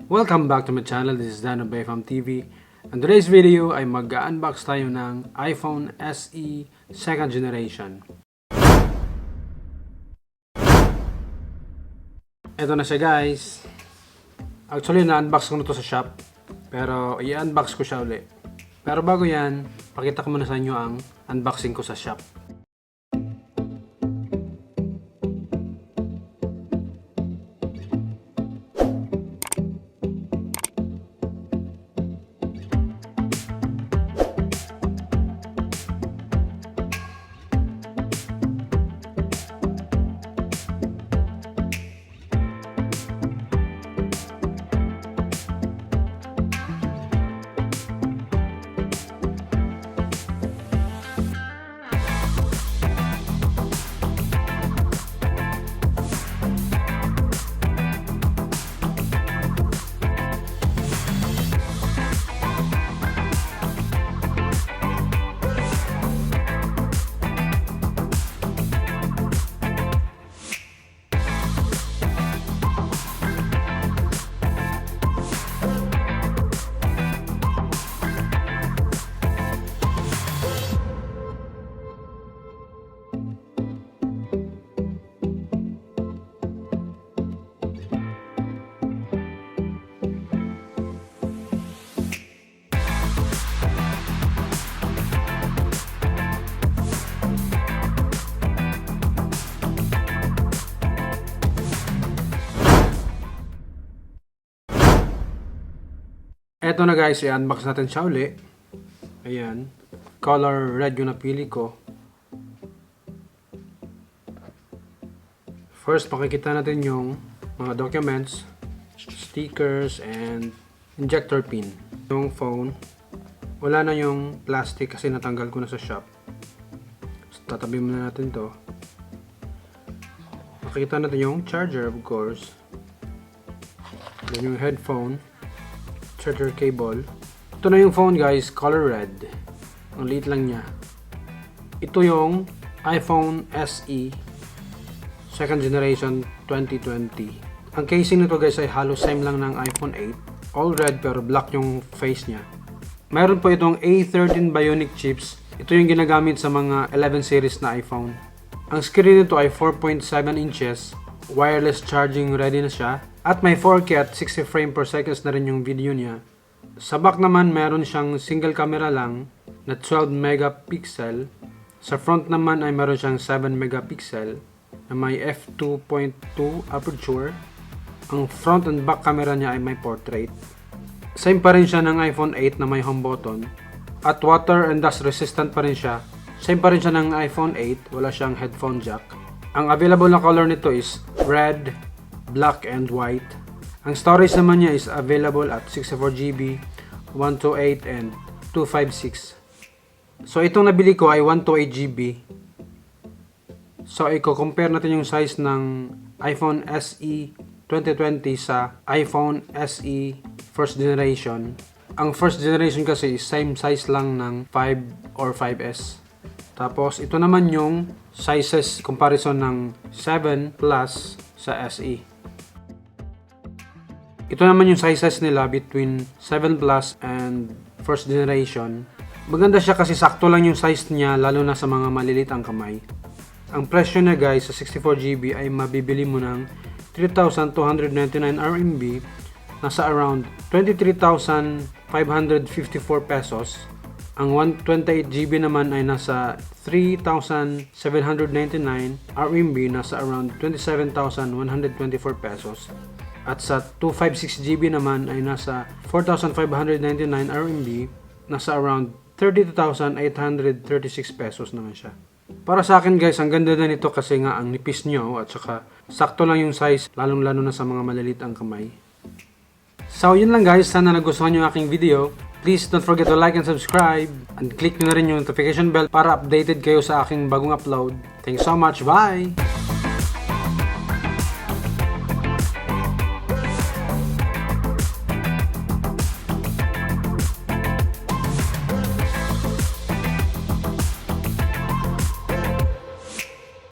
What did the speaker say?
Welcome back to my channel. This is Dan of BY-MM1 TV. And today's video ay mag-unbox tayo ng iPhone SE 2nd generation. Ito na siya guys. Actually na-unbox ko na to sa shop. Pero i-unbox ko siya ulit. Pero bago yan, pakita ko muna sa inyo ang unboxing ko sa shop. Eto na guys, i-unbox natin siya uli. Ayan. Color red yung napili ko. First, makikita natin yung mga documents, stickers, and injector pin. Yung phone, wala na yung plastic kasi natanggal ko na sa shop. So, tatabi muna natin to. Makikita natin yung charger, of course. Then yung headphone. Charger cable. Ito na yung phone guys, color red. Ang liit lang niya. Ito yung iPhone SE 2nd generation 2020. Ang casing nito guys ay halos same lang ng iPhone 8. All red pero black yung face niya. Meron po itong A13 Bionic chips. Ito yung ginagamit sa mga 11 series na iPhone. Ang screen nito ay 4.7 inches. Wireless charging ready na siya. At may 4K at 60 frame per seconds na rin yung video niya. Sa back naman, meron siyang single camera lang na 12 megapixel. Sa front naman ay meron siyang 7 megapixel na may f2.2 aperture. Ang front and back camera niya ay may portrait. Same pa rin siya ng iPhone 8 na may home button. At water and dust resistant pa rin siya. Same pa rin siya ng iPhone 8, wala siyang headphone jack. Ang available na color nito is red, black and white. Ang storage naman niya is available at 64GB, 128 and 256. So itong nabili ko ay 128GB. So i-compare natin yung size ng iPhone SE 2020 sa iPhone SE first generation. Ang first generation kasi is same size lang ng 5 or 5S. Tapos ito naman yung sizes comparison ng 7 Plus sa SE. Ito naman yung sizes nila between 7 Plus and first generation. Maganda siya kasi sakto lang yung size niya lalo na sa mga malilit ang kamay. Ang presyo niya guys sa 64GB ay mabibili mo ng 3,299 RMB, nasa around 23,554 pesos. Ang 128GB naman ay nasa 3,799 RMB, nasa around 27,124 pesos. At sa 256GB naman ay nasa 4,599 RMB, nasa around 32,836 pesos naman siya. Para sa akin guys, ang ganda na nito kasi nga ang nipis nyo at saka sakto lang yung size, lalong-lalo na sa mga malilit ang kamay. So yun lang guys, sana nagustuhan yung aking video. Please don't forget to like and subscribe and click nyo na rin yung notification bell para updated kayo sa aking bagong upload. Thanks so much, bye!